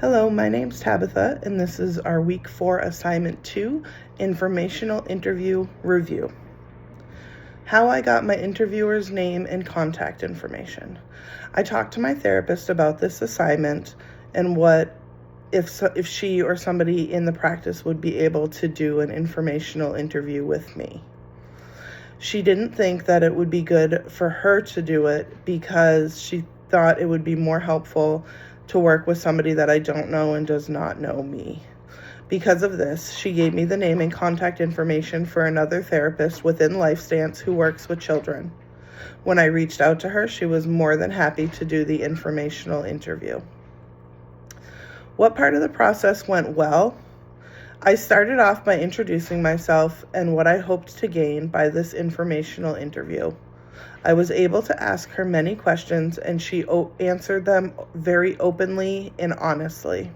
Hello, my name's Tabitha, and this is our Week 4 Assignment 2, Informational Interview Review. How I got my interviewer's name and contact information. I talked to my therapist about this assignment and what if she or somebody in the practice would be able to do an informational interview with me. She didn't think that it would be good for her to do it because she thought it would be more helpful to work with somebody that I don't know and does not know me. Because of this, she gave me the name and contact information for another therapist within LifeStance who works with children. When I reached out to her, she was more than happy to do the informational interview. What part of the process went well? I started off by introducing myself and what I hoped to gain by this informational interview. I was able to ask her many questions, and she answered them very openly and honestly.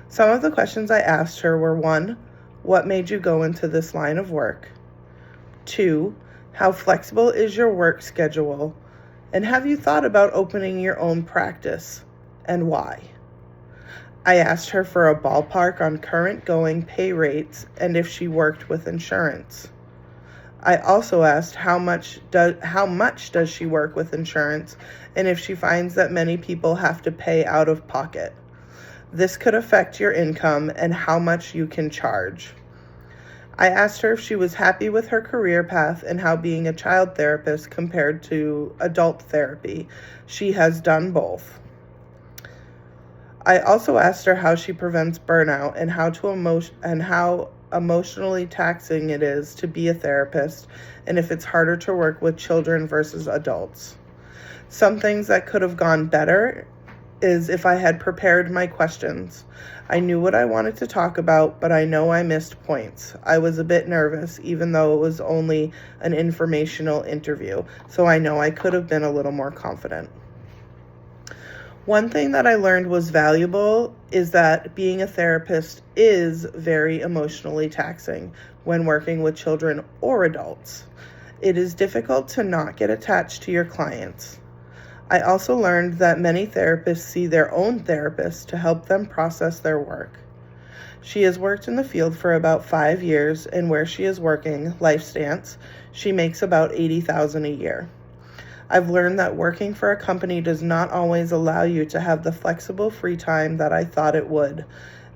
Some of the questions I asked her were: 1, what made you go into this line of work? 2, how flexible is your work schedule? And have you thought about opening your own practice, and why? I asked her for a ballpark on current going pay rates and if she worked with insurance. I also asked how much does she work with insurance, and if she finds that many people have to pay out of pocket. This could affect your income and how much you can charge. I asked her if she was happy with her career path and how being a child therapist compared to adult therapy. She has done both. I also asked her how she prevents burnout and how emotionally taxing it is to be a therapist, and if it's harder to work with children versus adults. Some things that could have gone better is if I had prepared my questions. I knew what I wanted to talk about, but I know I missed points. I was a bit nervous, even though it was only an informational interview, so I know I could have been a little more confident. One thing that I learned was valuable is that being a therapist is very emotionally taxing when working with children or adults. It is difficult to not get attached to your clients. I also learned that many therapists see their own therapist to help them process their work. She has worked in the field for about 5 years, and where she is working, LifeStance, she makes about $80,000 a year. I've learned that working for a company does not always allow you to have the flexible free time that I thought it would.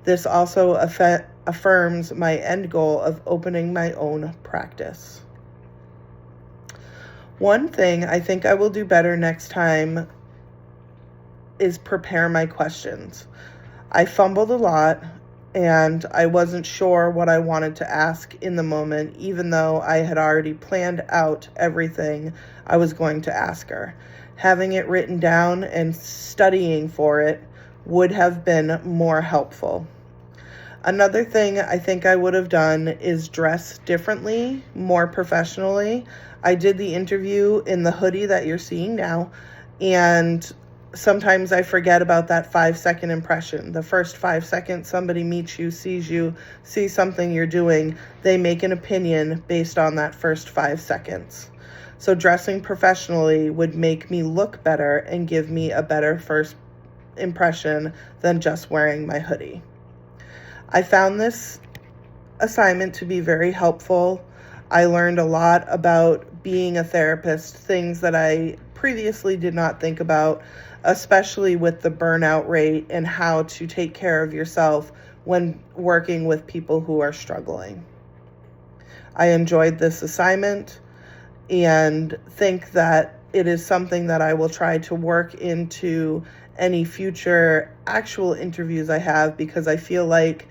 This also affirms my end goal of opening my own practice. One thing I think I will do better next time is prepare my questions. I fumbled a lot, and I wasn't sure what I wanted to ask in the moment, even though I had already planned out everything I was going to ask her. Having it written down and studying for it would have been more helpful. Another thing I think I would have done is dress differently, more professionally. I did the interview in the hoodie that you're seeing now, and sometimes I forget about that 5-second impression. The first 5 seconds somebody meets you, sees something you're doing, they make an opinion based on that first 5 seconds. So dressing professionally would make me look better and give me a better first impression than just wearing my hoodie. I found this assignment to be very helpful. I learned a lot about being a therapist, things that I previously did not think about, especially with the burnout rate and how to take care of yourself when working with people who are struggling. I enjoyed this assignment and think that it is something that I will try to work into any future actual interviews I have, because I feel like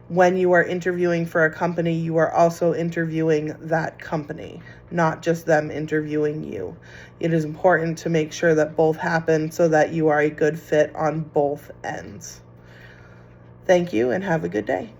when you are interviewing for a company, you are also interviewing that company, not just them interviewing you. It is important to make sure that both happen so that you are a good fit on both ends. Thank you and have a good day.